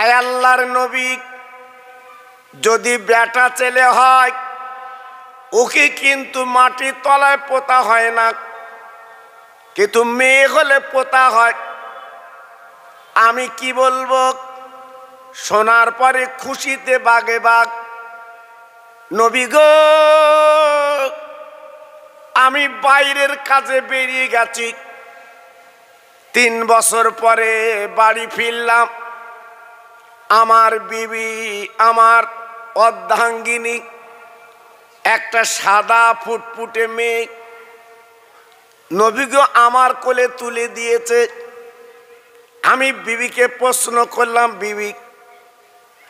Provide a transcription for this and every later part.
আয় আল্লাহর নবী, যদি বেটা ছেলে হয় ওকে কিন্তু মাটির তলায় পোতা হয় না, কিন্তু মেয়ে হলে পোতা হয়। আমি কি বলবো? শোনার পরে খুশিতে বাগে বাগ, নবী গো আমি বাইরের কাজে বেরিয়ে গেছি, 3 বছর পরে বাড়ি ফিরলাম। আমার বিবি, আমার অর্ধাঙ্গিনী, একটা সাদা ফুটফুটে মেয়ে নবী গো আমার কোলে তুলে দিয়েছে। আমি বিবিকে প্রশ্ন করলাম, বিবি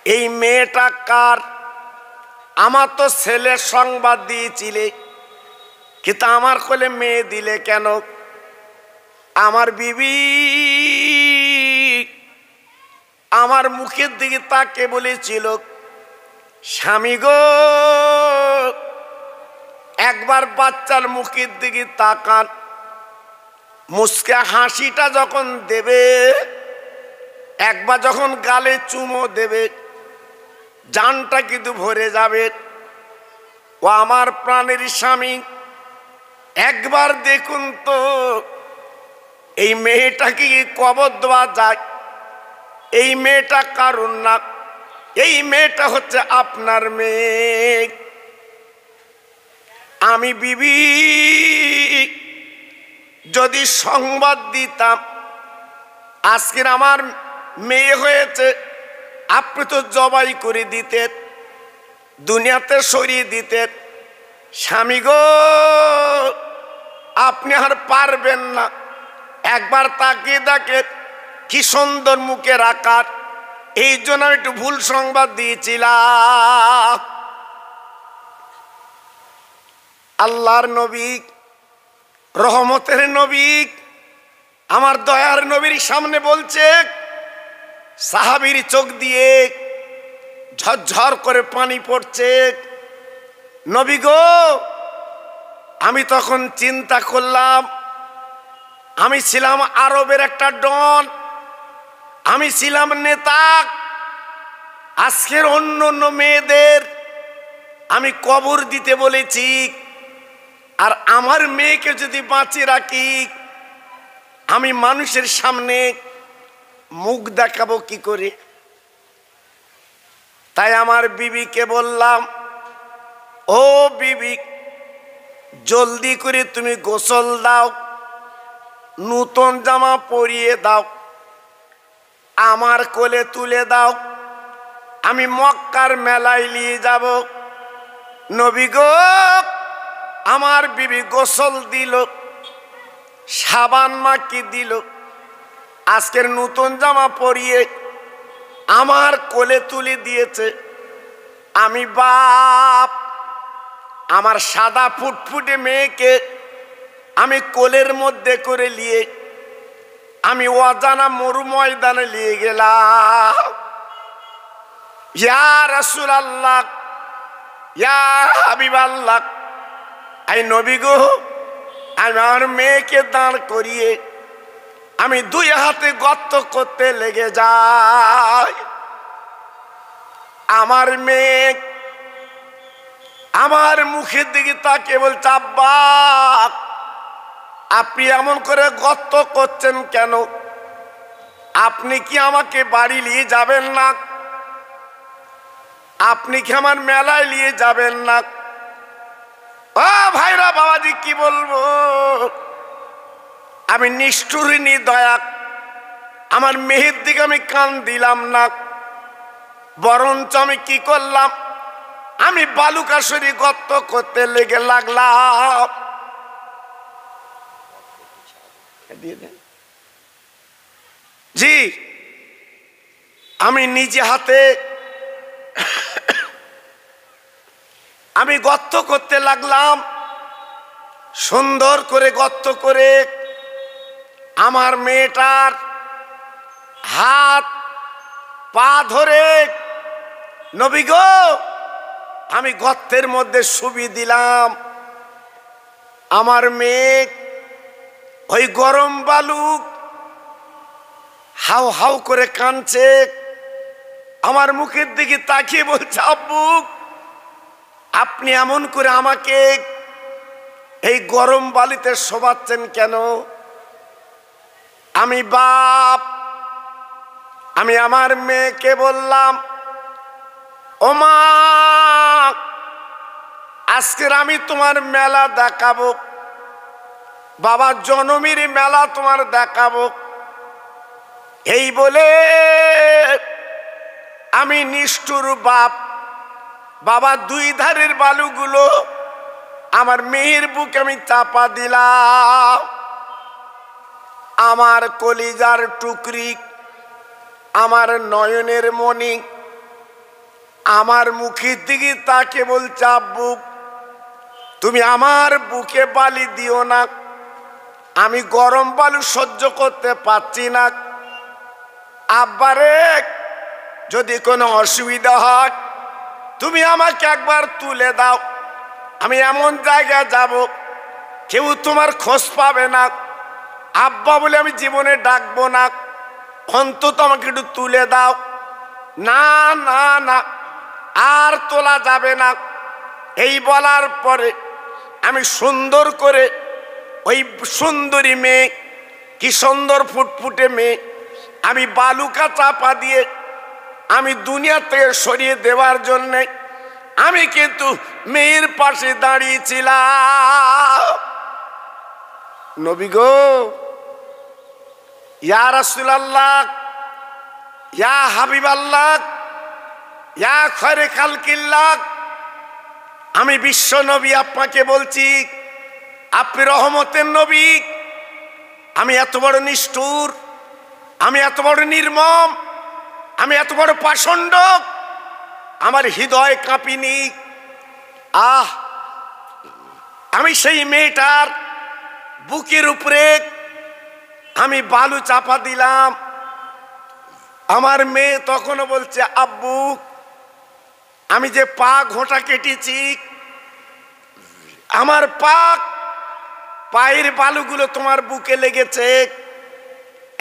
এই মেয়েটা কার? আমার তো ছেলের সংবাদ দিয়েছিলে, কিন্তু আমার কোলে মেয়ে দিলে কেন? আমার বিবি আমার মুখের দিকে তাকে বলেছিল, স্বামী গো একবার বাচ্চার মুখের দিকে তাকান, মুস্কে হাসিটা যখন দেবে, একবার যখন গালে চুমো দেবে, জানটা কিন্তু ভরে যাবে। ও আমার প্রাণের স্বামী, একবার দেখুন তো এই মেয়েটাকে কবর দেওয়া যায়? এই মেয়েটা কারণ না, এই মেয়েটা হচ্ছে আপনার মেয়ে। আমি বিবি যদি সংবাদ দিতাম আজকের আমার মেয়ে হয়েছে, আপনি তো জবাই করে দিতেন, দুনিয়াতে সরিয়ে দিতেন। স্বামী গো আপনি আর পারবেন না, একবার তাকিয়ে দেখেন কি সুন্দর মুখের আকার। এই জন্য আমি একটু ভুল সংবাদ দিয়েছিলাম। আল্লাহর নবী, রহমতের নবী, আমার দয়ার নবীর সামনে বলছে, সাহাবীর চোখ দিয়ে ঝরঝর করে পানি পড়ছে। নবী গো আমি তখন চিন্তা করলাম, আমি ছিলাম আরবের একটা ডন, আমি ছিলাম নেতা। আজকের অন্য অন্য মেয়েদের আমি কবর দিতে বলেছি, আর আমার মেয়েকে যদি বাঁচিয়ে রাখি আমি মানুষের সামনে মুখ দেখাবো কি করে? তাই আমার বিবিকে বললাম, ও বিবি জলদি করে তুমি গোসল দাও, নূতন জামা পরিয়ে দাও, আমার কোলে তুলে দাও, আমি মক্কার মেলায় নিয়ে যাব। নবী গো আমার বিবি গোসল দিল, সাবান মাখি দিল, আজকের নতুন জামা পরিয়ে আমার কোলে তুলে দিয়েছে। আমি বাপ, আমার সাদা ফুটফুটে মেয়েকে আমি কোলের মধ্যে করে নিয়ে আমি অজানা মরু ময়দানে নিয়ে গেলাম। ইয়া রাসূলুল্লাহ, ইয়া হাবিবাল্লাহ, আই নবী গো আমার মেয়েকে দাঁড় করিয়ে আমি 2 হাতে গর্ত করতে লেগে যাই। আমার মেয়ে আমার মুখের দিকে তাকিয়ে বলছে, আব্বা আপনি এমন করে গর্ত করছেন কেন? আপনি কি আমাকে বাড়ি নিয়ে যাবেন না? আপনি কি আমার মেলায় নিয়ে যাবেন না? ও ভাইরা বাবাজি কি বলবো, আমি নিষ্ঠুরিনী দয়া, আমার মেয়ের দিকে আমি কান দিলাম না, বরঞ্চ আমি কি করলাম, আমি বালুকাশরী গর্ত করতে লেগে লাগলাম। জি আমি নিজে হাতে আমি গর্ত করতে লাগলাম, সুন্দর করে গর্ত করে আমার মেয়েটার হাত পা ধরে নবী গো আমি গর্তের মধ্যে শুবি দিলাম। আমার মেয়ে ওই গরম বালু হাউ হাউ করে কাঁদছে, আমার মুখের দিকে তাকিয়ে বলছে, আব্বু আপনি এমন করে আমাকে এই গরম বালিতে শোবাচ্ছেন কেন? আমি বাপ, আমি আমার মেয়েকে বললাম, ও মা আজকের আমি তোমার মেলা দেখাবো, বাবা জনমীর মেলা তোমার দেখাবো। এই বলে আমি নিষ্ঠুর বাপ, বাবা দুই ধারের বালুগুলো আমার মেয়ের বুকে আমি চাপা দিলাম। আমার কলিজার টুকরি, আমার নয়নের মণি আমার মুখের দিকে তাকে বলছে, আব্বু তুমি আমার বুকে বালি দিও না, আমি গরম বালু সহ্য করতে পারছি না। আব্বারে যদি কোনো অসুবিধা হয় তুমি আমাকে একবার তুলে দাও, আমি এমন জায়গায় যাব কেউ তোমার খোঁজ পাবে না, আব্বা বলে আমি জীবনে ডাকবো না, অন্তত আমাকে একটু তুলে দাও। না না না আর তোলা যাবে না। এই বলার পরে আমি সুন্দর করে ওই সুন্দরী মেয়ে, কি সুন্দর ফুটফুটে মেয়ে, আমি বালুকা চাপা দিয়ে আমি দুনিয়া থেকে সরিয়ে দেওয়ার জন্যে আমি কিন্তু মেয়ের পাশে দাঁড়িয়েছিলাম। নবী গো, ইয়া রাসূলুল্লাহ, ইয়া হাবিবাল্লাহ, ইয়া খয়রে খালকিল্লাহ, আমি বিশ্ব নবী আপনাকে বলছি, আপনি রহমতের নবী। আমি এত বড় নিষ্ঠুর, আমি এত বড় নির্মম, আমি এত বড় পাষণ্ড, আমার হৃদয় কাঁপিনি। আমি সেই মেয়েটার বুকের উপরে আমি বালু চাপা দিলাম। আমার মেয়ে তখনও বলছে, আব্বু আমি যে পা ঘোঁটা কেটেছি, আমার পায়ের বালুগুলো তোমার বুকে লেগেছে,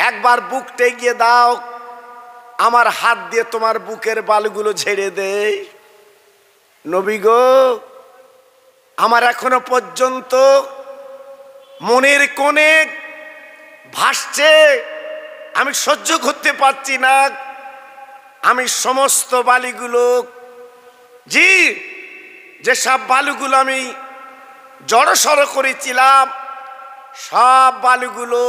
একবার বুকটা এগিয়ে দাও, আমার হাত দিয়ে তোমার বুকের বালুগুলো ঝেড়ে দেই। নবী গো, আমার এখনো পর্যন্ত মনের কোণে ভাসছে, আমি সহ্য করতে পারছি না। আমি সমস্ত বালিগুলো, জি যেসব বালুগুলো আমি জড়সড় করেছিলাম, সব বালুগুলো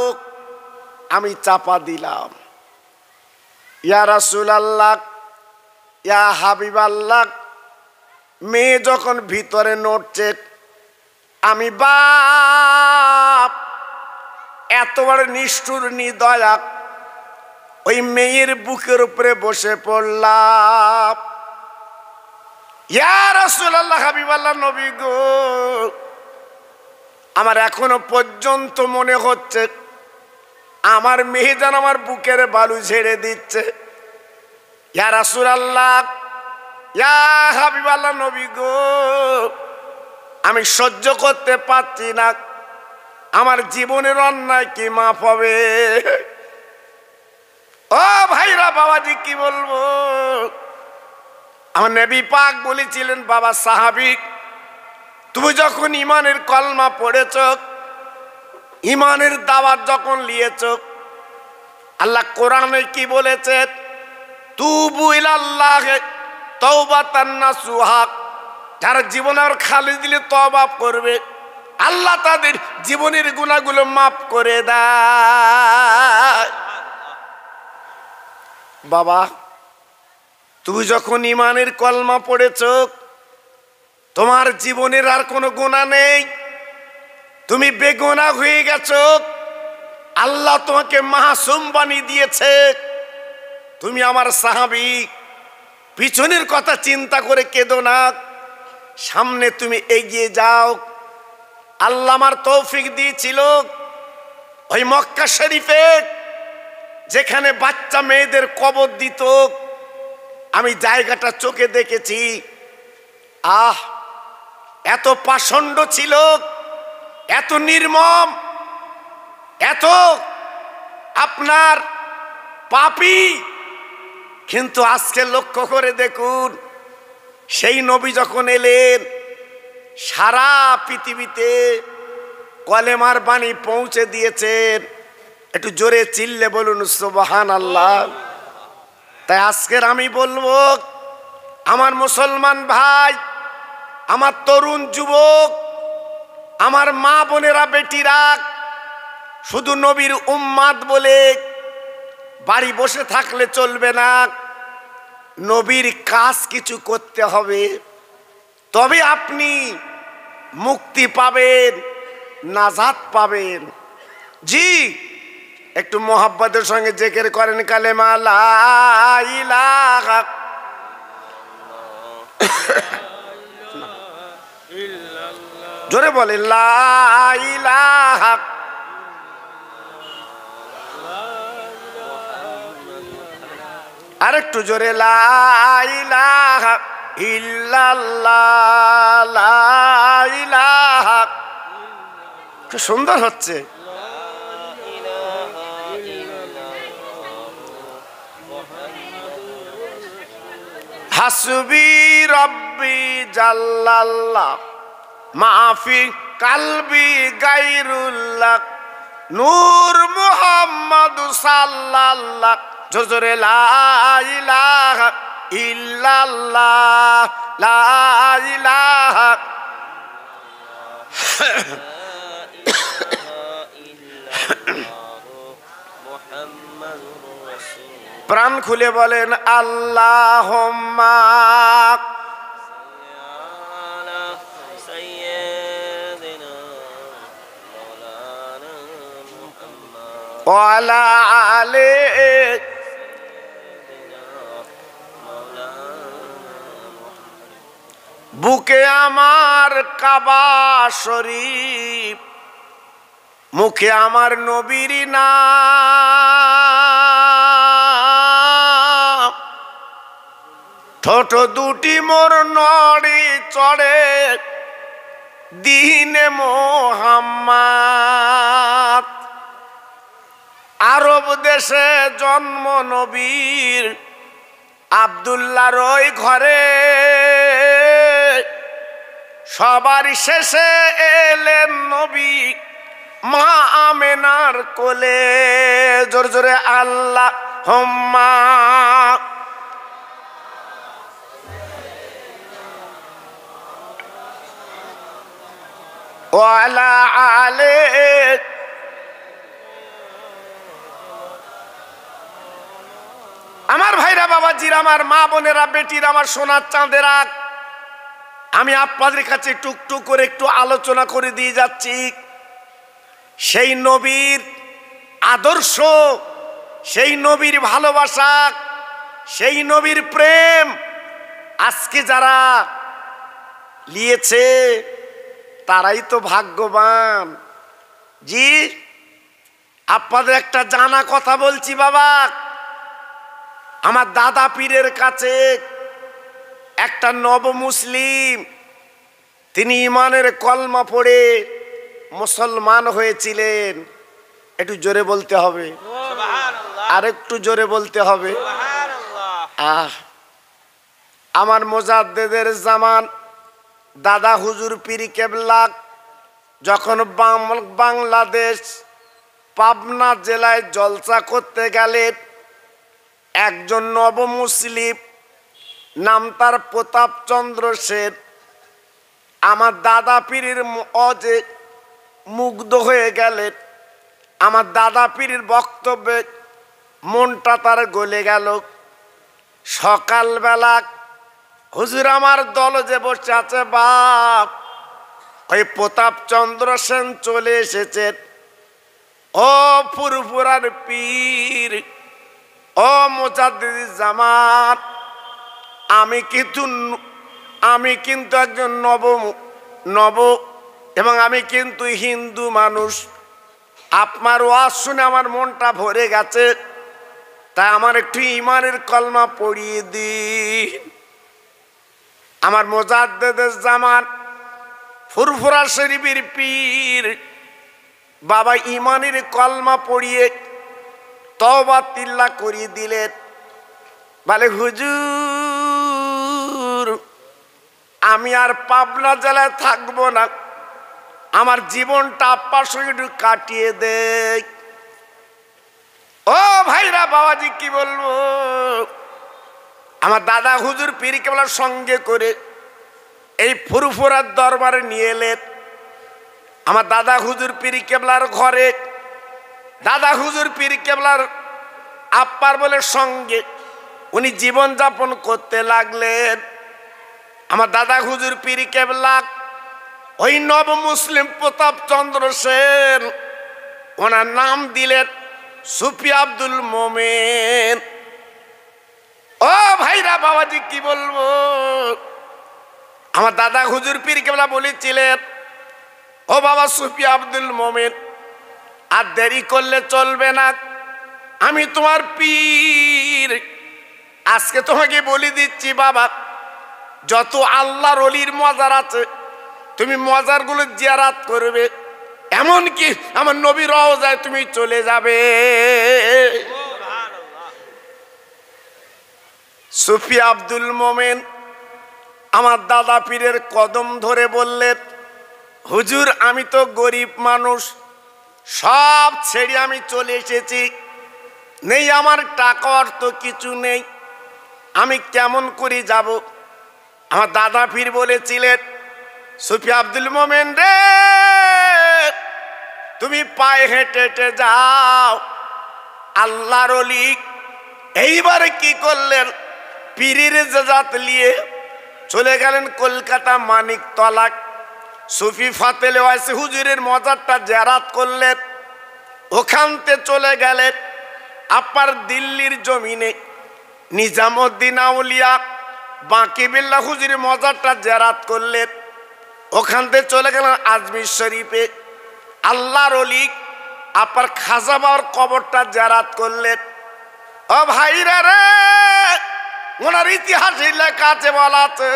আমি চাপা দিলাম। ইয়া রাসূলুল্লাহ, ইয়া হাবিবাল্লাহ, মেয়ে যখন ভিতরে নড়ছে, আমি বাপ এত বড় নিষ্ঠুর নিদয়া ওই মেয়ের বুকের উপরে বসে পড়লাম। ইয়া রাসূলুল্লাহ, হাবিবাল্লাহ, নবী গো, আমার এখনো পর্যন্ত মনে হচ্ছে আমার মেয়ে যেন আমার বুকের বালু ঝেড়ে দিচ্ছে। ইয়া রাসূলুল্লাহ, ইয়া হাবিবাল্লাহ, নবী গো, আমি সহ্য করতে পারছি না, আমার জীবনের অন্যায় কি মাফ হবে? ও ভাইরা, বাবাজি কি বলবো, আমার নবী পাক বলেছিলেন, বাবা সাহাবী তুমি যখন ইমানের কলমা পড়েছ, ইমানের দাওয়াত যখন নিয়েছ, আল্লাহ কোরআনে কি বলেছে, তুবু ইলাল্লাহি তাওবাতান নাসুহা, যারা জীবনের খালি দিলে তওবা করবে আল্লাহ তাদের জীবনের গুনাহগুলো মাফ করে দেয়। বাবা তুমি যখন ইমানের কলমা পড়েছ, তোমার জীবনের আর কোনো গুনাহ নেই, তুমি বেগুনাহ হয়ে গেছো, আল্লাহ তোমাকে মাসুম বানিয়ে দিয়েছে। তুমি আমার সাহাবী, পিছনের কথা চিন্তা করে কেঁদো না, সামনে তুমি এগিয়ে যাও। আল্লাহ আমার তৌফিক দিয়েছিল ওই মক্কা শরীফে যেখানে বাচ্চা মেয়েদের কবর দিত, আমি জায়গাটা চোখে দেখেছি। এত পাষণ্ড ছিল, এত নির্মম, এত আপনার পাপী, কিন্তু আজকে লক্ষ্য করে দেখুন, সেই নবী যখন এলেন সারা পৃথিবীতে কলেমার বাণী পৌঁছে দিয়েছেন। একটু জোরে চিল্লে বলুন সুবহানাল্লাহ। তাই আজকের আমি বলবো, আমার মুসলমান ভাই, আমার তরুণ যুবক, আমার মা বোনেরা, বেটিরা, শুধু নবীর উম্মাত বলে বাড়ি বসে থাকলে চলবে না। নবীর কাজ কিছু করতে হবে, তবে আপনি মুক্তি পাবেন, নাজাত পাবেন। জি, একটু মোহাব্বতের সঙ্গে জিকির করেন কালেমা লা ইলাহা জোরে বলেন লা ইলাহা। আরেকটু জোরে লা ইলাহা ইল্লাল্লাহ, লা ইলাহা। কি সুন্দর হচ্ছে। হাসবি রব্বি জাল্লাল্লাহ মাফি কালবি গায়রুল্লাহ নূর মুহাম্মদ সাল্লাল্লাহ। জোরে লা ইলাহা ইল্লাল্লাহ, লা ইলাহা। প্রাণ খুলে বলেন আল্লাহুম্মা ওয়ালা আলে। বুকে আমার কাবা শরীফ, মুখে আমার নবীর নাম, ঠোঁট দুটি মোর নড়ে চড়ে দিনে মোহাম্মদ। আরব দেশে জন্ম নবীর, আব্দুল্লাহর ওই ঘরে সবার শেষে এলেন নবী মা আমেনার কোলে। জোরে জোরে আল্লাহুম্মা। ওয়ালা আলে। আমার ভাইরা, বাবাজিরা, আমার মা বোনেরা, বেটিরা, আমার সোনার চাঁদেরা, আমি আপনাদের কাছে টুকটুক করে একটু আলোচনা করে দিয়ে যাচ্ছি। সেই নবীর আদর্শ, সেই নবীর ভালোবাসা, সেই নবীর প্রেম আজকে যারা নিয়েছে তারাই তো ভাগ্যবান। জি, আপনাদের একটা জানা কথা বলছি বাবা। আমার দাদা পীরের কাছে একটা নব মুসলিম, তিনি ইমানের কলমা পড়ে মুসলমান হয়েছিলেন। একটু জোরে বলতে হবে, আর একটু জোরে বলতে হবে। আমার মোজাদ্দেদের জামান দাদা হুজুর পীর কেবলা যখন বাংলাদেশ পাবনা জেলায় জলসা করতে গেলেন, একজন নব মুসলিম, নাম তার প্রতাপচন্দ্র সেন, আমার দাদা পীরের অজে মুগ্ধ হয়ে গেলেন। আমার দাদা পীরের বক্তব্যে মনটা তার গলে গেল। সকালবেলা হুজুর আমার দল যে বসে আছে, বাপ, ওই প্রতাপচন্দ্র সেন চলে এসেছেন। ও ফুরফুরার পীর, ও মুজাদ্দিদ জামান, আমি কিন্তু একজন নব এবং আমি কিন্তু হিন্দু মানুষ। আপনার ওয়াজ শুনে আমার মনটা ভরে গেছে, তাই আমার একটু ইমানের কলমা পড়িয়ে দিন। আমার মুজাদ্দিদের জামান ফুরফুরা শরীফের পীর বাবা ইমানের কলমা পড়িয়ে তওবা তিল্লা করিয়ে দিলেন। বলে হুজুর আমি আর পাবনা জেলায় থাকবো না, আমার জীবনটা আপ্পার সঙ্গে একটু কাটিয়ে দেয়। ও ভাইরা বাবাজি কি বলবো, আমার দাদা হুজুর পীর কেবলার সঙ্গে করে এই ফুরফুরার দরবারে নিয়ে এলেন। আমার দাদা হুজুর পীর কেবলার ঘরে দাদা হুজুর পীর কেবলার আপ্পার বলে সঙ্গে উনি জীবন যাপন করতে লাগলেন। আমার দাদা হুজুর পীর কেবলা ওই নব মুসলিম প্রতাপ চন্দ্র সেন, ওনার নাম দিলেন সুফি আব্দুল মোমেন। ও ভাইরা বাবাজি কি বলবো, আমার দাদা হুজুর পীর কেবলা বলেছিলেন, ও বাবা সুফি আব্দুল মোমেন, আর দেরি করলে চলবে না, আমি তোমার পীর। আজকে তোমাকে বলে দিচ্ছি বাবা, যত আল্লাহর ওলির মজার আছে তুমি মজারগুলো জিয়ারাত করবে, এমনকি আমার নবী রওজায় তুমি চলে যাবে। সুফি আব্দুল মোমেন আমার দাদা পীরের কদম ধরে বললেন, হুজুর আমি তো গরিব মানুষ, সব ছেড়ে আমি চলে এসেছি, নেই আমার টাকা অর্থ কিছু নেই, আমি কেমন করে যাব? আমার দাদা পীর বলেছিলেন, সুফি আব্দুল মোমেন রে, তুমি পায়ে হেঁটে হেঁটে যাও। আল্লাহর ওলি এইবারে কি করলেন, পীরের জাত নিয়ে চলে গেলেন কলকাতা মানিকতলা। সুফি ফাতেলে ওয়াইসি হুজুরের মজারটা জিয়ারত করলেন, ওখানতে চলে গেলেন আপার দিল্লির জমিনে নিজামুদ্দিন আউলিয়া বাকি বিল্লাহ হুজুরের মজারটা জিয়ারত করলেন। ওখানতে চলে গেলেন আজমির শরীফে আল্লাহর ওলি আপার খাজা বাবার কবরটা জিয়ারত করলেন। ও ভাইরা রে, ওনার ইতিহাসে লেখা আছে, বলা আছে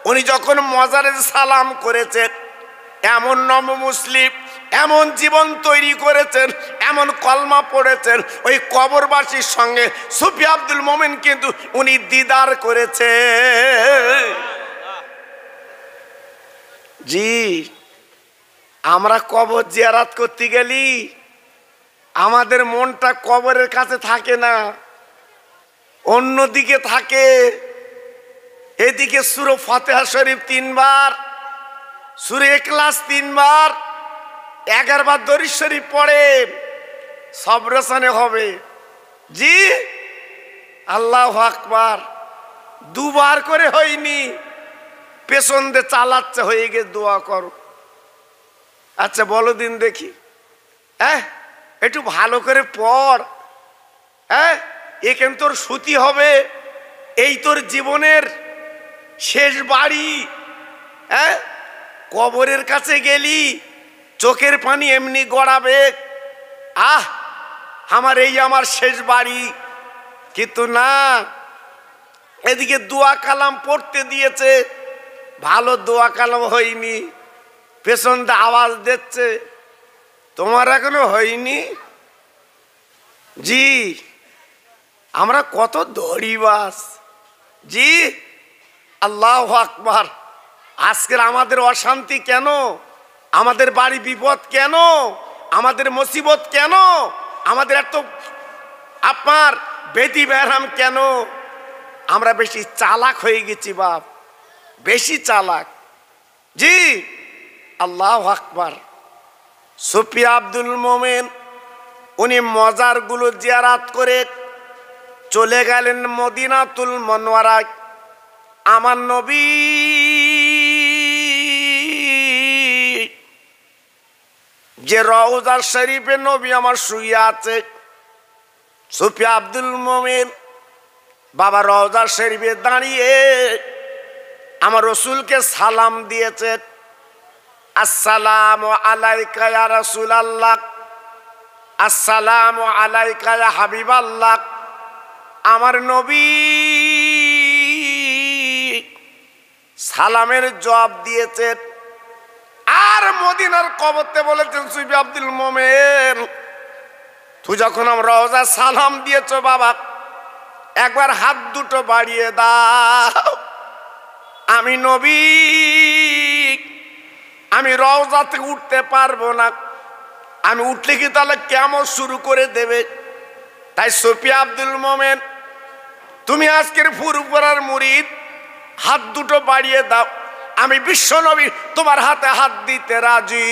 উনি যখন মজারে সালাম করেছেন, এমন নব মুসলিম এমন জীবন তৈরি করেছেন, এমন কলমা পড়েছেন, ওই কবরবাসীর সঙ্গে সুফি আব্দুল মোমেন কিন্তু উনি দিদার করেছে। জি, আমরা কবর জিয়ারত করতে গেলি আমাদের মনটা কবরের কাছে থাকে না, অন্যদিকে থাকে। এদিকে সূরা ফাতিহা শরীফ 3 বার, সূরা ইখলাস 3 বার, 11 বার দরুদ শরীফ পড়ে, সব রসানে হবে। জি, আল্লাহু আকবার 2 বার করে হয়নি, পেছন দিয়ে চালাচ্ছে, হয়ে গেছে, দোয়া করো। আচ্ছা বলো দিন দেখি, একটু ভালো করে পড়, এখানে তোর সুতি হবে, এই তোর জীবনের শেষ বাড়ি। কবরের কাছে গেলি চোখের পানি এমনি গড়াবে, আমার শেষ বাড়ি। কিন্তু না, এদিকে দোয়া কালাম পড়তে দিয়েছে, ভালো দোয়া কালাম হয়নি, পেছনটা আওয়াজ দিচ্ছে, তোমার এখনো হয়নি। জি, আমরা কত দড়িবাস। জি, আল্লাহু আকবার। আজকের আমাদের অশান্তি কেন, আমাদের বাড়ি বিপদ কেন, আমাদের মুসিবত কেন, আমাদের এত আপনার বেদি বেরাম কেন? আমরা বেশি চালাক হয়ে গেছি বাপ, বেশি চালাক। জি, আল্লাহু আকবার। সুফি আব্দুল মোমেন উনি মজারগুলো জিয়ারত করে চলে গেলেন মদিনাতুল মুনাওয়ারায়। আমার নবী যে রওজা শরীফে নবী আমার শুয়ে আছে, সুফি আব্দুল মোমেন বাবা রওজা শরীফে দাঁড়িয়ে আমার রসুলকে সালাম দিয়েছেন, আসসালামু আলাইকা ইয়া রাসূলুল্লাহ, আসসালামু আলাইকা ইয়া হাবিবাল্লাহ। আমার নবী সালামের জবাব দিয়েছেন, আর মদিনার কবরতে বলেছেন, সুফি আব্দুল মোমেন তুই যখন আমার রওজা সালাম দিয়েছ বাবা, একবার হাত দুটো বাড়িয়ে দাও। আমি নবী, আমি রওজা থেকে উঠতে পারবো না। আমি উঠলে কি তাহলে কেমন শুরু করে দেবে? তাই সুফিয়া আব্দুল মোমেন, তুমি আজকের ফুরফুরার মুরিদ, হাত দুটো বাড়িয়ে দাও। আমি বিশ্ব নবী তোমার হাতে হাত দিতে রাজি।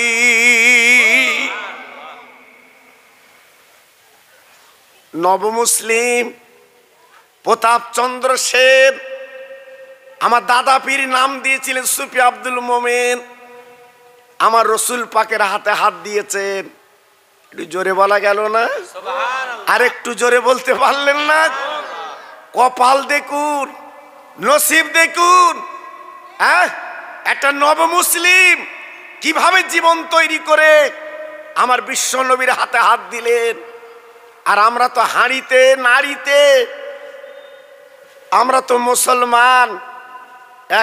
নবমুসলিম প্রতাপচন্দ্র সেন আমার দাদা পীর নাম দিয়েছিলেন সুফিয়া আব্দুল মোমেন। আমার রসুল পাকের হাতে হাত দিয়েছেন। একটু জোরে বলা গেল না? আর একটু জোরে বলতে পারলেন না? কপাল দেখুন, নসিব দেখুন। হ্যাঁ, একটা নবমুসলিম কিভাবে জীবন তৈরি করে আমার বিশ্ব নবীর হাতে হাত দিলেন। আর আমরা তো হাঁড়িতে নাড়িতে, আমরা তো মুসলমান।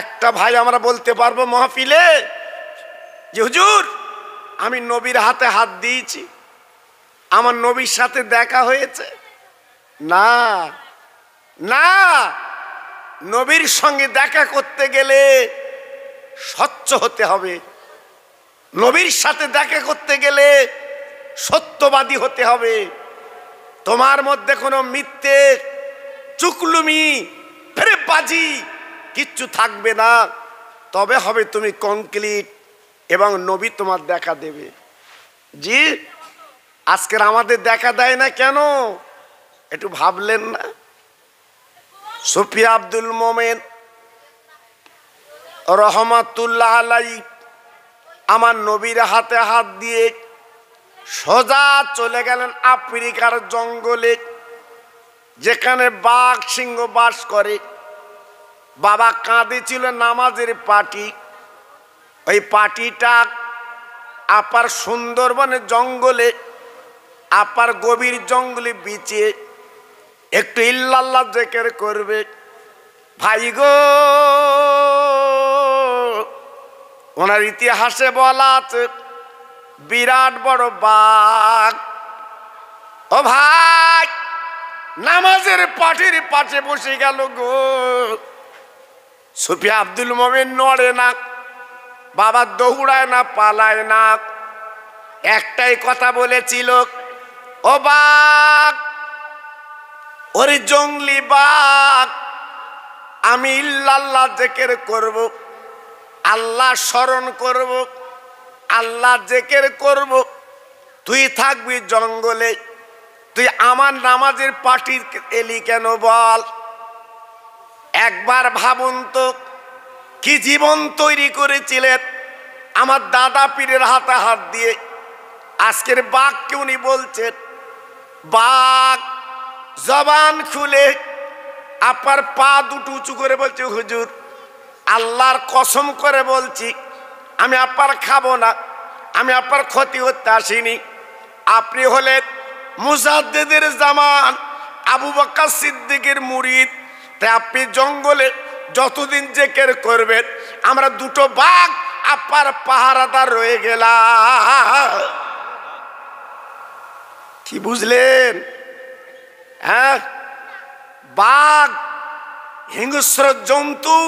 একটা ভাই আমরা বলতে পারবো মাহফিলে যে হুজুর আমি নবীর হাতে হাত দিয়েছি, আমার নবীর সাথে দেখা হয়েছে? না না, নবীর সঙ্গে দেখা করতে গেলে স্বচ্ছ হতে হবে। নবীর সাথে দেখা করতে গেলে সত্যবাদী হতে হবে। তোমার মধ্যে কোনো মিথ্যে, চুকলুমি, ফেরেবাজি কিচ্ছু থাকবে না। তবে হবে তুমি কমপ্লিট এবং নবী তোমার দেখা দেবে। জি, আজকের আমাদের দেখা দেয় না কেন? একটু ভাবলেন না? সুফিয়া আব্দুল মোমেন রহমাতুল্লাহ আলাইহি আমার নবীর হাতে হাত দিয়ে সোজা চলে গেলেন আফ্রিকার জঙ্গলে, যেখানে বাঘ সিংহ বাস করে। বাবা কাঁদেছিল নামাজের পাটি। ওই পাটিটা আপার সুন্দরবনের জঙ্গলে, আপার গভীর জঙ্গলে বিছিয়ে একটু ইল্লাল্লাহ জিকির করবে। ভাই গো, ওনার ইতিহাসে বলা আছে বিরাট বড় বাঘ। ও ভাই, নামাজের পাটির পাশে বসে গেল গো। সুফিয়া আব্দুল মোমেন নড়ে না, বাবা দৌড়ায় না, পালায় না। একটাই কথা বলেছিল, ও বাঘ, ওরে জঙ্গলি বাঘ, আমি ইল্লাল্লাহ জিকির করব, আল্লাহ স্মরণ করব, আল্লাহ জিকির করব। তুই থাকবি জঙ্গলে, তুই আমার নামাজের পাটি এলি কেন বল? একবার ভাবুন তো, কি জীবন তৈরি করেছিলেন আমার দাদা পীরের হাতে হাত দিয়ে। আজকের বাঘকে উনি বলছেন, বাঘ জবান খুলে আপনার পা দুটো উঁচু করে বলছে, হুজুর আল্লাহর কসম করে বলছি আমি আপনার খাবো না, আমি আপনার ক্ষতি করতে আসিনি। আপনি হলেন মুজাদ্দিদের জামান আবু বকর সিদ্দিকের মুরিদ। তাই আপনি জঙ্গলে যতদিন জিকির করবেন, আমরা দুটো বাঘ আপনার পাহারাদার রয়ে গেলাম। কি বুঝলেন? হ্যাঁ, বাঘ হিংস্র জন্তু।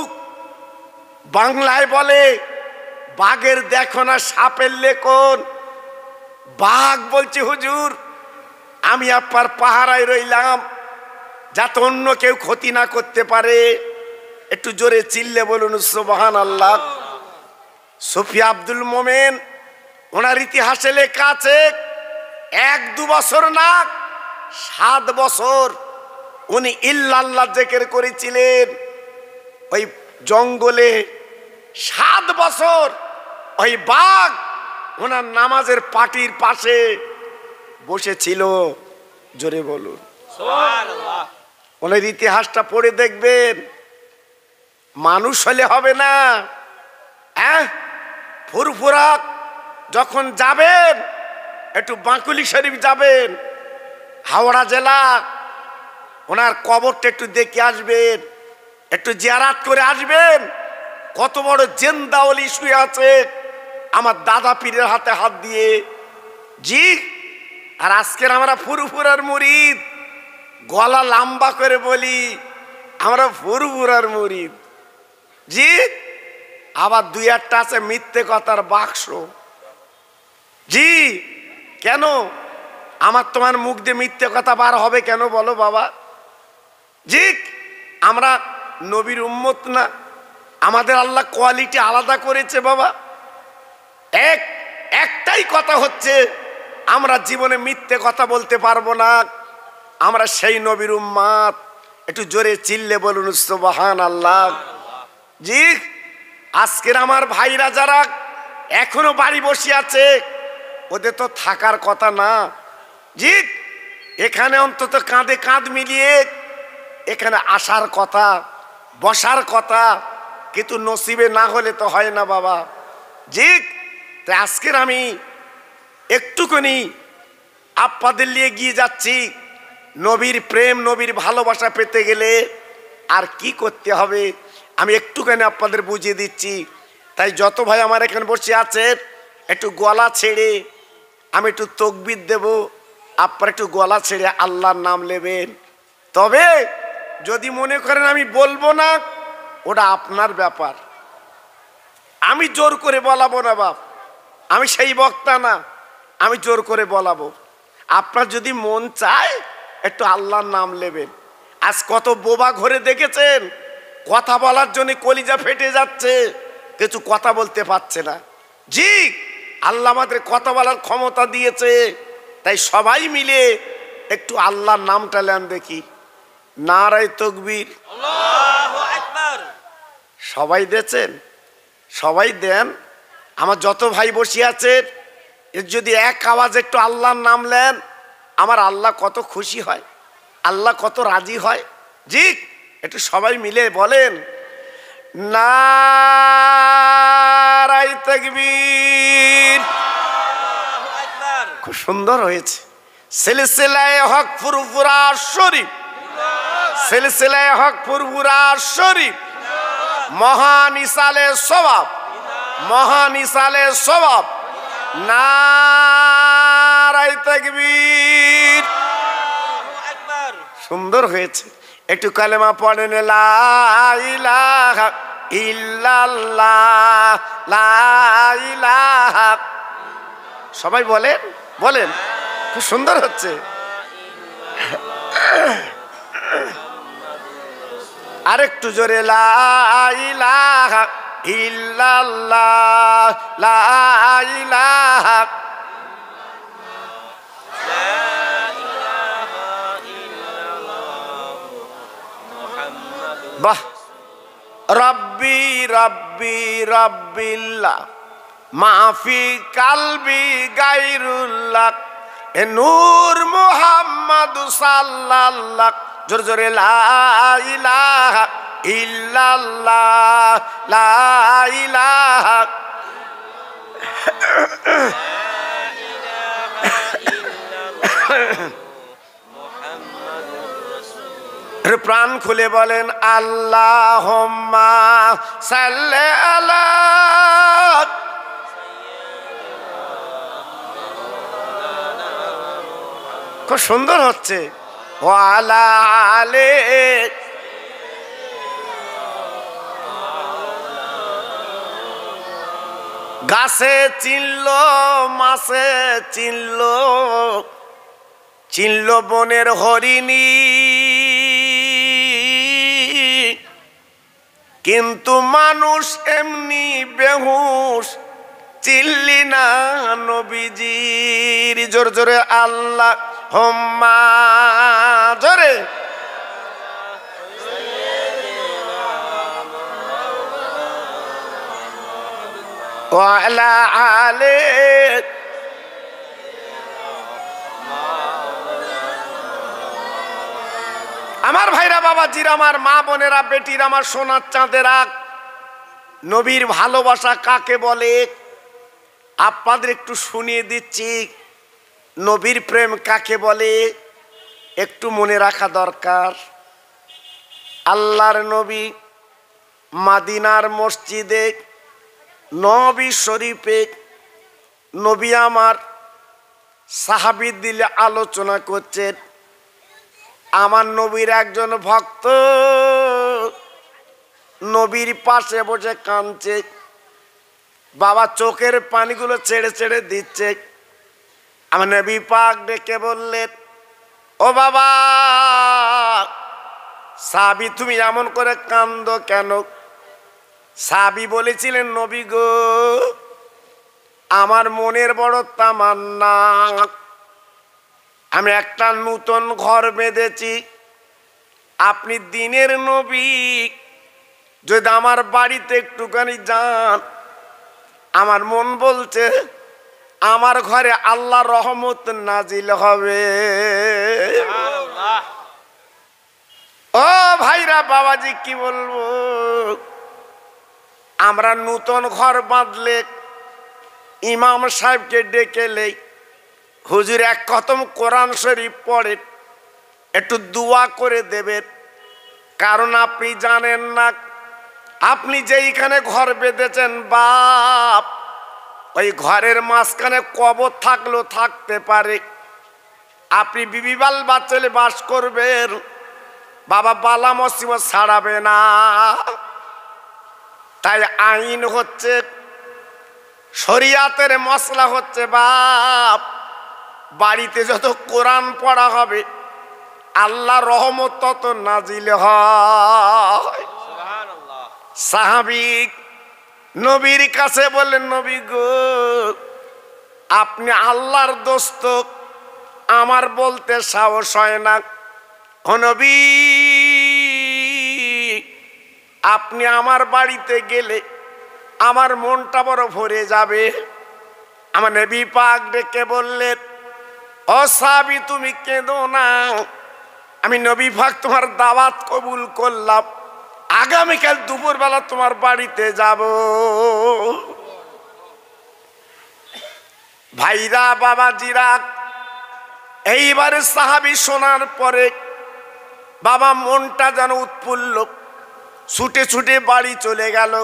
বাংলায় বলে বাঘের দেখো না সাপের লেখন। বাঘ বলছে, হুজুর আমি আপনার পাহারায় রইলাম, যাতে অন্য কেউ ক্ষতি না করতে পারে। একটু জোরে চিল্লে বলুন সুবহানাল্লাহ। সুফিয়া আব্দুল মোমেন, ওনার ইতিহাসে লেখা আছে 1-2 বছর না, 7 বছর উনি ইল্লাল্লাহ জিকির করেছিলেন ওই জঙ্গলে। 7 বছর ওই বাঘ ওনার নামাজের পাটির পাশে বসেছিল। জোরে বলুন সুবহানাল্লাহ। ওনার ইতিহাসটা পড়ে দেখবেন। মানুষ হলে হবে না। ফুরফুরা যখন যাবেন, একটু বাঁকুলি শরীফ যাবেন, হাওড়া জেলা, ওনার কবরটা একটু দেখে আসবেন, একটু জিয়ারাত করে আসবেন। কত বড় জেন্দাওয়ালি শুয়ে আছে আমার দাদা পীরের হাতে হাত দিয়ে। জি, আর আজকের আমরা ফুরফুরার মুরিদ, গলা লম্বা করে বলি আমরা ফুরফুরার মুরিদ। জি, আবার দুই একটা আছে মিথ্যে কথার বাক্স। জি, কেন আমার তোমার মুখ দিয়ে মিথ্যে কথা বার হবে কেন বলো বাবা? জি, আমরা নবীর উম্মত না? আমাদের আল্লাহ কোয়ালিটি আলাদা করেছে বাবা। একটাই কথা হচ্ছে, আমরা জীবনে মিথ্যে কথা বলতে পারবো না। আমরা সেই নবীর উম্মত। একটু জোরে চিল্লে বলুন সুবহানাল্লাহ। জি, আজকের আমার ভাইরা যারা এখনো বাড়ি বসে আছে, ওদের তো থাকার কথা না। জি, এখানে অন্তত কাঁধে কাঁধ মিলিয়ে এখানে আসার কথা, বসার কথা, কিন্তু নসিবে না হলে তো হয় না বাবা। জি, তাই আজকের আমি একটুখানি আপনাদের নিয়ে গিয়ে যাচ্ছি। নবীর প্রেম, নবীর ভালোবাসা পেতে গেলে আর কি করতে হবে আমি একটুখানি আপনাদের বুঝিয়ে দিচ্ছি। তাই যত ভাই আমার এখানে বসে আছে, একটু গলা ছেড়ে আমি একটু তাকবীর দেব, আপনারা একটু গলা ছেড়ে আল্লাহর নাম নেবেন। তবে যদি মনে করেন আমি বলবো না, ওটা আপনার ব্যাপার। আমি জোর করে বলাবো না বাপ, আমি সেই বক্তা না, আমি জোর করে বলাবো। আপনার যদি মন চায় একটু আল্লাহর নাম নেবেন। আজ কত বোবা ঘরে দেখেছেন, কথা বলার জন্য কলিজা ফেটে যাচ্ছে, কিছু কথা বলতে পারছে না। জি, আল্লাহ আমাদের কথা বলার ক্ষমতা দিয়েছে, তাই সবাই মিলে একটু আল্লাহর নামটা নেন দেখি। নারায়ে তাকবীর, আল্লাহু আকবার। সবাই দিয়েছেন? সবাই দেন। আমার যত ভাই বসে আছে, এর যদি এক আওয়াজ একটু আল্লাহর নাম নেন, আমার আল্লাহ কত খুশি হয়, আল্লাহ কত রাজি হয়। জি, একটু সবাই মিলে বলেন নারায়ে তাকবীর। খুব সুন্দর হয়েছে। সিলসিলায়ে হক ফুরফুরা শরীফ, সিলসিলায়ে হক ফুরফুরা শরীফ, মহান ইসালে সওয়াব, মহান ইসালে সওয়াব। নারায়ে তাকবীর। সুন্দর হয়েছে। একটু কালেমা পড়েন, লা ইলাহা ইল্লাল্লাহ, লা ইলাহা। সবাই বলেন, বলেন, খুব সুন্দর হচ্ছে। আরেকটু জোরে, লা ইলাহা ইল্লাল্লাহ, লা ইলাহা। বাহ। রব্বি রব্বি রব্বিল্লাহ, মাফি কালবি গায়রুল্লাহ, এ নূর মুহাম্মদ সাল্লাল্লাহ। জোরে জোরে, লা ইলাহা ইল্লাল্লাহ, লা ইলাহা। প্রাণ খুলে বলেন আল্লাহুম্মা সাল্লি আলা। খুব সুন্দর হচ্ছে। ওয়া আলা আলি। গাছে চিনলো, মাছে চিনলো, চিনলো বনের হরিণী, কিন্তু মানুষ এমনি বেহুশ চিনলি না নবীজির। জোরে জোরে আল্লাহ হুম্মা, জোরে। ওয়া আলা আলি। আমার ভাইরা, বাবাজিরা, আমার মা বোনেরা, বেটিরা, আমার সোনার চাঁদেরা, নবীর ভালোবাসা কাকে বলে আপনাদের একটু শুনিয়ে দিচ্ছি। নবীর প্রেম কাকে বলে একটু মনে রাখা দরকার। আল্লাহর নবী মাদিনার মসজিদে নবী শরীফে নবী আমার সাহাবী দিলে আলোচনা করছেন। আমার নবীর একজন ভক্ত নবীর পাশে বসে কাঁদছে, বাবা চোখের পানিগুলো ছেড়ে ছেড়ে দিচ্ছে। আমার নবী পাক ডেকে বললেন, ও বাবা সাহাবী তুমি এমন করে কাঁদো কেন? সাহাবী বলেছিলেন, নবী গো আমার মনের বড় তামান্না, আমি একটা নতুন ঘর বেঁধেছি, আপনি দিনের নবী, যদি আমার বাড়িতে একটুখানি যান, আমার মন বলছে আমার ঘরে আল্লাহর রহমত নাজিল হবে। ও ভাইরা বাবাজি কি বলবো, আমরা নতুন ঘর বাঁধলে ইমাম সাহেবকে ডেকে নেই, হুজুর এক খতম কোরআন শরীফ পড়ে একটু দোয়া করে দেবেন, কারণ আপনি জানেন না আপনি যেইখানে ঘর বেঁধেছেন বাপ, ওই ঘরের মাঝখানে কবর থাকলেও থাকতে পারে, আপনি বিবি বাল বাচ্চালে বাস করবেন, বাবা বালা মুসিবত ছাড়াবে না। তাই আইন হচ্ছে, শরিয়াতের মশলা হচ্ছে বাপ, বাড়িতে যত কোরআন পড়া হবে আল্লাহ রহমত তত নাজিল হয়। সাহাবী নবীর কাছে বললেন, নবী গো আপনি আল্লাহর দোস্ত, আমার বলতে সাহস হয় না, ও নবী আপনি আমার বাড়িতে গেলে আমার মনটা বড় ভরে যাবে। আমার নবী পাক ডেকে বললেন, ও সাহাবী তুমি কেঁদো না, আমি নবী পাক তোমার দাওয়াত কবুল করলাম, আগামীকাল দুপুরবেলা তোমার বাড়িতে যাব। ভাইরা বাবাজিরা, এইবারে সাহাবী শোনার পরে বাবা মনটা যেন উৎফুল্ল, ছুটে ছুটে বাড়ি চলে গেল।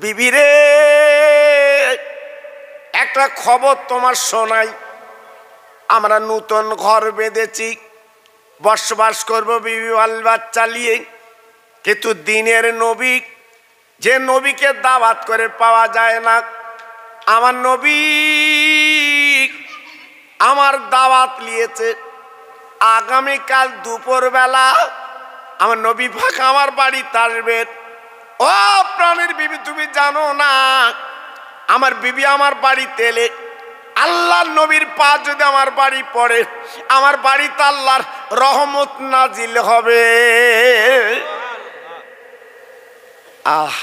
বিবিরে একটা খবর তোমার শোনাই, আমরা নতুন ঘর বেঁধেছি, বসবাস করবো বিবি বাল বাচ্চা নিয়ে, কিন্তু দিনের নবী, যে নবীকে দাওয়াত করে পাওয়া যায় না, আমার নবী আমার দাওয়াত নিয়েছে, আগামীকাল দুপুরবেলা আমার নবী পাক আমার বাড়িতে আসবে। ও প্রাণের বিবি তুমি জানো না, আমার বিবি আমার বাড়িতে এলে আল্লাহর নবীর পা যদি আমার বাড়ি পড়ে, আমার বাড়িতে আল্লাহর রহমত নাজিল হবে। আহ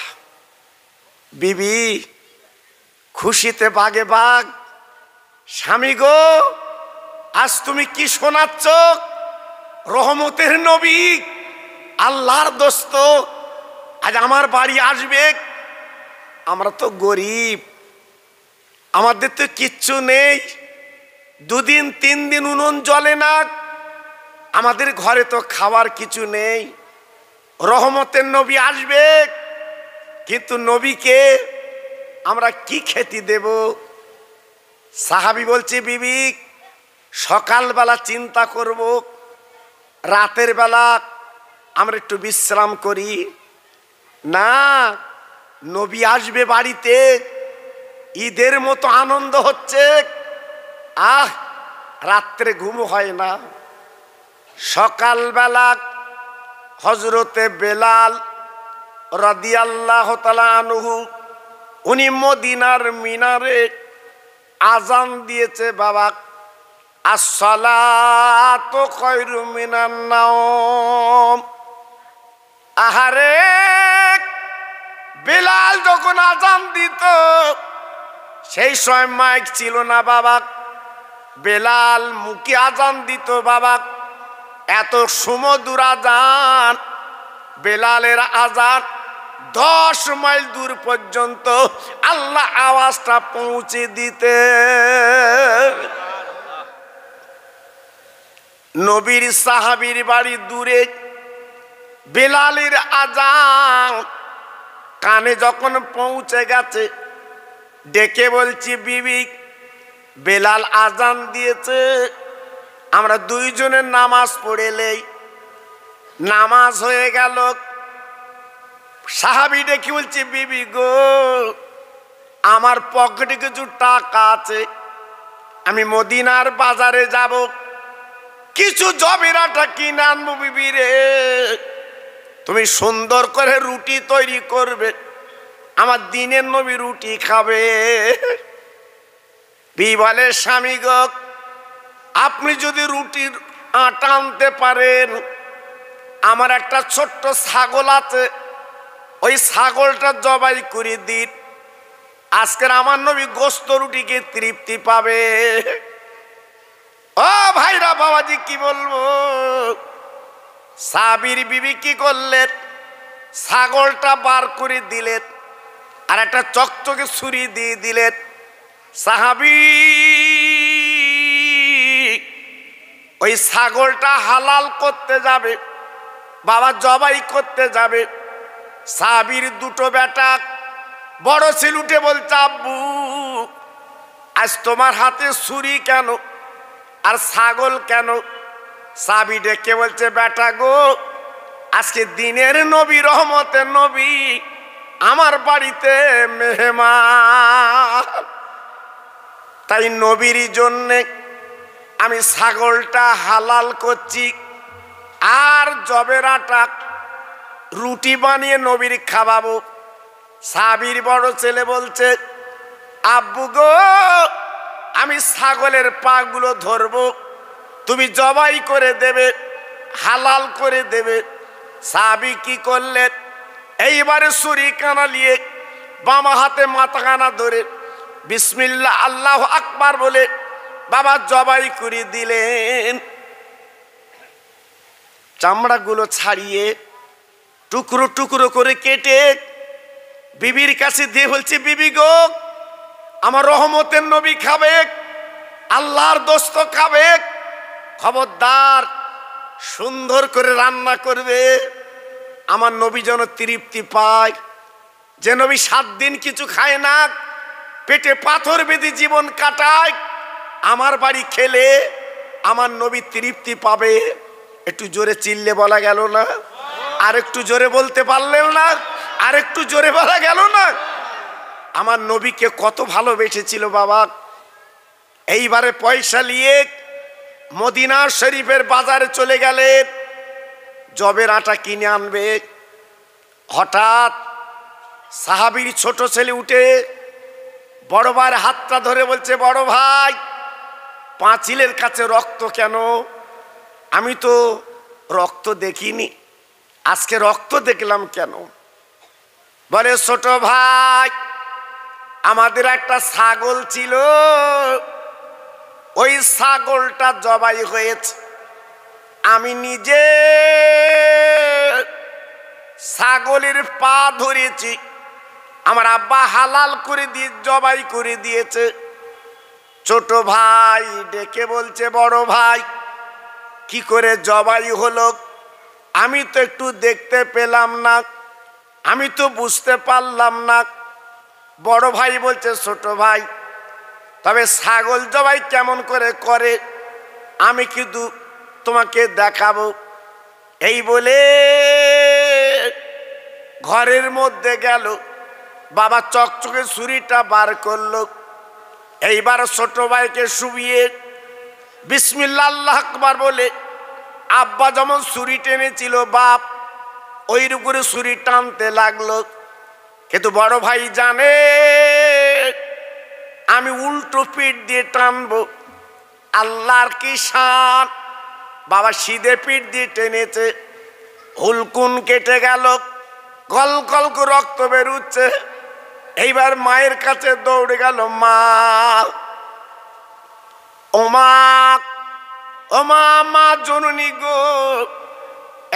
বিবি খুশিতে বাগে বাগ, স্বামী গো আজ তুমি কি শোনাচ্ছ? রহমতের নবী আল্লাহর দোস্ত আজ আমার বাড়ি আসবে। আমরা তো গরিব, আমাদের তো কিচ্ছু নেই, দুদিন তিন দিন উনুন জ্বলে না, আমাদের ঘরে তো খাওয়ার কিছু নেই, রহমতের নবী আসবে, কিন্তু নবীকে আমরা কি খেতে দেব? সাহাবী বলছে, বিবি সকালবেলা চিন্তা করব, রাতের বেলা আমরা একটু বিশ্রাম করি না, নবী আসবে বাড়িতে, ঈদের মতো আনন্দ হচ্ছে, আহ রাত্রে ঘুম হয় না। সকালবেলা হযরতে বেলাল রাদিয়াল্লাহু তাআলা আনহু উনি মদিনার মিনারে আজান দিয়েছে, বাবা আসসালাতু খায়রু মিনান নাওম। আহারে বেলাল যখন আজান দিত সেই সময় মাইক ছিল না বাবা, বেলাল মুখে আজান দিত বাবা, এত সুমধুর আজান, বেলালের আজান 10 মাইল দূর পর্যন্ত আল্লাহ আওয়াজটা পৌঁছে দিতে। নবীর সাহাবীর বাড়ি দূরে, বেলালের আজান কানে যখন পৌঁছে গেছে, ডেকে বলছি, বিবি বেলাল আজান দিয়েছে, আমরা দুইজনের নামাজ পড়েলেই নামাজ হয়ে গেল। সাহাবী ডেকে বলছে, বিবি গো, আমার পকেটে কিছু টাকা আছে, আমি মদিনার বাজারে যাব, কিছু জবের আটা কিনে আনবো। বিবি রে, তুমি সুন্দর করে রুটি তৈরি করবে, আমার দিনের নবী রুটি খাবে। বিবি বলে, স্বামী গো, আপনি যদি রুটির আটা আনতে পারেন, আমার একটা ছোট্ট ছাগল আছে, ওই ছাগলটা জবাই করে দিন, আজকের আমার নবী গোস্ত রুটিকে তৃপ্তি পাবে। ও ভাইরা বাবাজি, কি বলবো, সাবির বিবি কি করলেন, ছাগলটা বার করে দিলেন আর একটা চকচকে ছুরি দিয়ে দিলেন। সাহাবী ওই ছাগলটা হালাল করতে যাবে, বাবা জবাই করতে যাবে। সাহাবীর দুটো বেটা, বড় ছেলে উঠে বলছে, আব্বু আজ তোমার হাতে ছুরি কেন আর ছাগল কেন? সাহাবী ডেকে বলছে, বেটা গো, আজকে দিনের নবী, রহমতের নবী আমার বাড়িতে মেহমান, তাই নবীর জন্যে আমি ছাগলটা হালাল করছি আর জবের আটা রুটি বানিয়ে নবীর খাওয়াবো। সাহাবীর বড় ছেলে বলছে, আব্বু গো, আমি ছাগলের পা গুলো ধরবো, তুমি জবাই করে দেবে, হালাল করে দেবে। সাহাবী কি করলেন, এইবারে ছুরি কানা নিয়ে বামা হাতে মাথা কানা ধরে বিসমিল্লাহ আল্লাহু আকবার বলে বাবা জবাই করে দিলেন। চামড়াগুলো ছাড়িয়ে টুকরো টুকরো করে কেটে বিবির কাছে দিয়ে বলছে, বিবি গো, আমার রহমতের নবী খাবে, আল্লাহর দোস্ত খাবে, খবরদার সুন্দর করে রান্না করবে, আমার নবী যেন তৃপ্তি পায়। যে নবী 7 দিন কিছু খায় না, পেটে পাথর বেঁধে জীবন কাটায়, আমার বাড়ি খেলে আমার নবী তৃপ্তি পাবে। একটু জোরে চিল্লে বলা গেল না? আর একটু জোরে বলতে পারলেন না? আর একটু জোরে বলা গেল না? আমার নবীকে কত ভালোবেসেছিল বাবা। এইবারে পয়সা নিয়ে মদিনা শরীফের বাজারে চলে গেলেন, জবের আটা কিনে আনবে। হঠাৎ সাহাবীর ছোট ছেলে উঠে বড় ভাইয়ের হাতটা ধরে বলছে, বড় ভাই, পাঁচিলের কাছে রক্ত কেন? আমি তো রক্ত দেখিনি, আজকে রক্ত দেখলাম কেন? বলে, ছোট ভাই, আমাদের একটা ছাগল ছিল, ওই ছাগলটা জবাই হয়েছে, আমি নিজে ছাগলের পা ধরেছি, আমার আব্বা হালাল করে দিয়ে জবাই করে দিয়েছে। ছোট ভাই ডেকে বলছে, বড় ভাই, কি করে জবাই হলো? আমি তো একটু দেখতে পেলাম না, আমি তো বুঝতে পারলাম না। বড় ভাই বলছে, ছোট ভাই, তবে ছাগল জবাই কেমন করে করে আমি কিন্তু তোমাকে দেখাবো। এই বলে ঘরের মধ্যে গেল, বাবা চকচকে ছুরিটা বার করলো। এইবার ছোট ভাইকে শুবিয়ে বিসমিল্লাহ আল্লাহু আকবার বলে আব্বা যেমন ছুরি টেনেছিল, বাপ ওই করে ছুরি টানতে লাগলো। কিন্তু বড় ভাই জানে আমি উল্টো পিঠ দিয়ে টানবো, আল্লাহর কি শান। বাবা সিধে পিঠ দিয়ে টেনেছে, হুলকুন কেটে গেল, গল গল করে রক্ত বেরুচ্ছে। এইবার মায়ের কাছে দৌড়ে গেল, মা, ও মা, ও মা, মা জননী গো,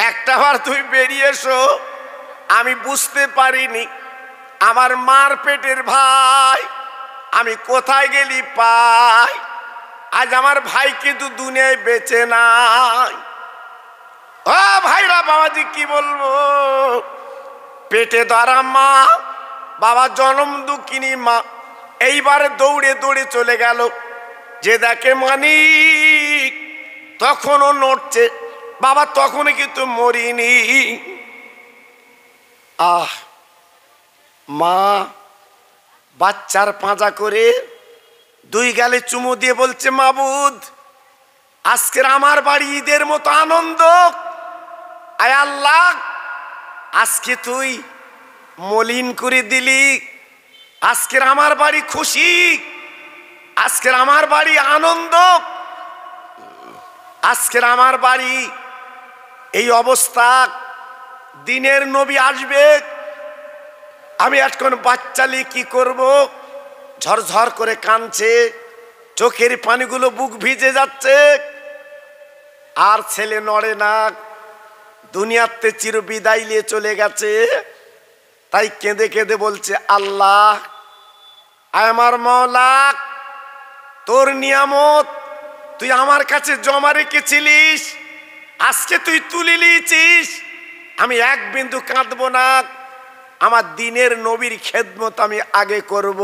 একটা বার তুই বেরিয়ে এসো, আমি বুঝতে পারিনি আমার মার পেটের ভাই, আমি কোথায় গেলি পাই, আজ আমার ভাই কিন্তু দুনিয়ায় বেঁচে নাই। ও ভাইরা বাবাজি, কি বলবো, পেটে ধরা মা, বাবা জনম দুঃখিনী মা। এইবারে দৌড়ে দৌড়ে চলে গেল, যে দেখে মানিক তখনও নড়ছে। বাবা তখনই কিন্তু মরিনি। আহ, মা বাচ্চার পাঁজা করে দুই গালে চুমু দিয়ে বলছে, মাবুদ আজকের আমার বাড়ি ঈদের মতো আনন্দ। আয় আল্লাহ, আজকে তুই মলিন করে দিলি, আজকের আমার বাড়ি খুশি, আজকের আমার বাড়ি আনন্দ, আজকের আমার বাড়ি এই অবস্থা। দিনের নবী আসবে, আমি এখন বাচ্চালি কি করব? ঝরঝর করে কাঁদছে, চোখের পানিগুলো বুক ভিজে যাচ্ছে, আর ছেলে নড়ে না, দুনিয়াতে চির বিদায় নিয়ে চলে গেছে। তাই কেঁদে কেঁদে বলছে, আল্লাহ আমার মাওলা, তোর নিয়ামত তুই আমার কাছে জমা রেখেছিলিস, আজকে তুই তুলে নিয়েছিস। আমি এক বিন্দু কাঁদবো না, আমার দিনের নবীর খেদমত আমি আগে করব।